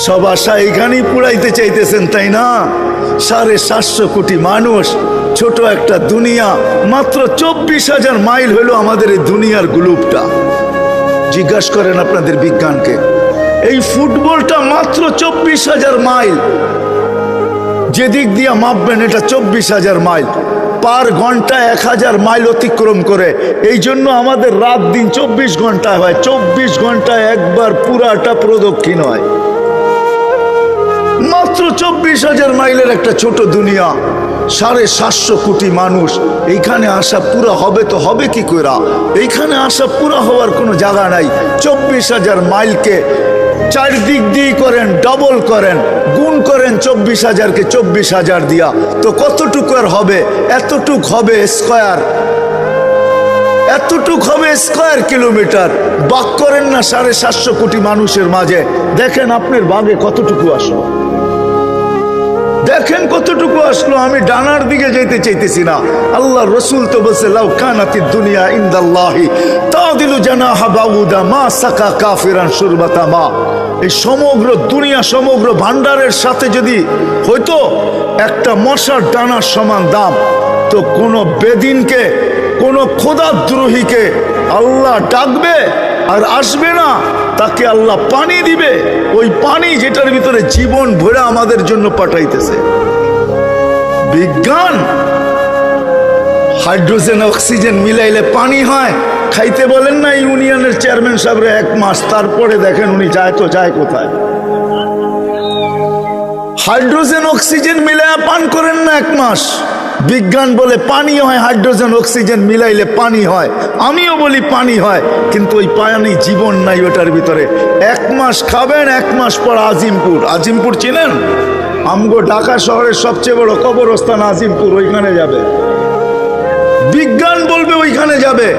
সব আশা এখানেই পুরাইতে চাইতেছেন, তাই না? 750 কোটি মানুষ, ছোট একটা দুনিয়া, মাত্র 24,000 মাইল হলো আমাদের এই দুনিয়ার গ্লোবটা। জিজ্ঞাসা করেন আপনাদের বিজ্ঞানকে, এই ফুটবলটা মাত্র 24,000 মাইল, যেদিক দিয়ে মাপবেন এটা 24,000 মাইল, পার ঘন্টা 1000 মাইল অতিক্রম করে। এই জন্য আমাদের রাত দিন 24 ঘন্টায় হয়, 24 ঘন্টায় একবার পুরাটা প্রদক্ষিণ হয়। মাত্র 24,000 মাইলের একটা ছোট দুনিয়া, 750 কোটি মানুষ। এইখানে আসা পুরা হবে তো হবে কি করে? এইখানে আসা পুরা হওয়ার কোনো জায়গা নাই। 24,000 মাইলকে চারদিক দিয়ে করেন, ডবল করেন, গুণ করেন 24,000কে 24,000 দিয়া, তো কতটুকু আর হবে? এতটুক হবে স্কয়ার, এতটুক হবে স্কয়ার কিলোমিটার। বাক করেন না 750 কোটি মানুষের মাঝে, দেখেন আপনার বাগে কতটুকু আসলো, দেখেন কতটুকু আসলো। আমি ডানার দিকে যেতে চাইতেছি না। আল্লাহ রসুল তো বলছে, লাউ কানাতিদ দুনিয়া ইনদাল্লাহি তাদিলু জানাহা বাউদা মা সাকা কাফিরান শুরবাতা মা। এই সমগ্র দুনিয়া, সমগ্র ভান্ডারের সাথে যদি হয়তো একটা মশার ডানার সমান দাম, তো কোনো বেদিনকে, কোনো খোদাদ্রোহীকে আল্লাহ ডাকবে আর আসবে না, তাকে আল্লাহ পানি দিবে। ওই পানি যেটার ভিতরে জীবন ভরে আমাদের জন্য পাঠাইতেছে বিজ্ঞান। হাইড্রোজেন অক্সিজেন মিলাইলে পানি হয়। খাইতে বলেন না ইউনিয়নের চেয়ারম্যান সাহেবরে 1 মাস, তারপরে দেখেন উনি যায় তো যায় কোথায়। হাইড্রোজেন অক্সিজেন মিলাইয়া পান করেন না 1 মাস। বিজ্ঞান বলে পানি হয়, হাইড্রোজেন অক্সিজেন মিলাইলে পানি হয়। আমিও বলি পানি হয়, কিন্তু ওই পানি জীবন নাই ওটার ভিতরে। 1 মাস খাবেন, 1 মাস পর আজিমপুর। আজিমপুর চিনেন? আমগো ঢাকা শহরের সবচেয়ে বড় কবরস্থান আজিমপুর, ওইখানে যাবে। বিজ্ঞান বলবে ওইখানে যাবে।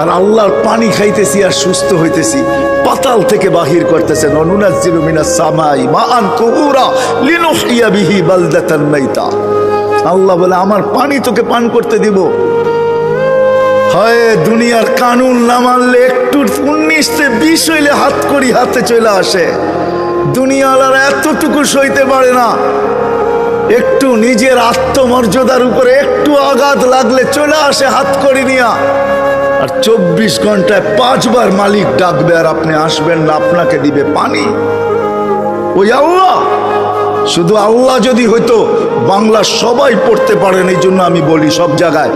আর আল্লাহর পানি খাইতেছি আর সুস্থ হইতেছি। পাতাল থেকে বাহির করতেছেন, অনুনাজ্জিলু মিনাস সামাই মাআন তুহুরা লিনুহইয়া বিহি বালদাতান মাইতা। আল্লাহ বলে আমার পানি তোকে পান করতে দিব। হয় দুনিয়ার কানুন না মানলে একটু 19-20 হইলে হাত করি হাতে চলে আসে। দুনিয়ালারা এতটুকু সইতে পারে না। একটু নিজের আত্মমর্যাদার উপরে একটু আঘাত লাগলে চলে আসে হাত করি নিয়া। আর 24 ঘন্টায় 5 বার মালিক ডাকবে আর আপনি আসবেন না, আপনাকে দিবে পানি ওই আল্লাহ। শুধু আল্লাহ যদি হইতো, বাংলা সবাই পড়তে পারেন, এই জন্য আমি বলি সব জায়গায়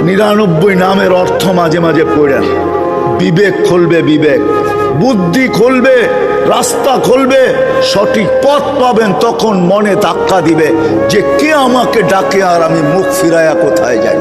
99 নামের অর্থ মাঝে মাঝে পড়েন। বিবেক খুলবে, বিবেক, বুদ্ধি খুলবে, রাস্তা খুলবে, সঠিক পথ পাবেন। তখন মনে ধাক্কা দিবে যে কে আমাকে ডাকে আর আমি মুখ ফিরায়া কোথায় যাই।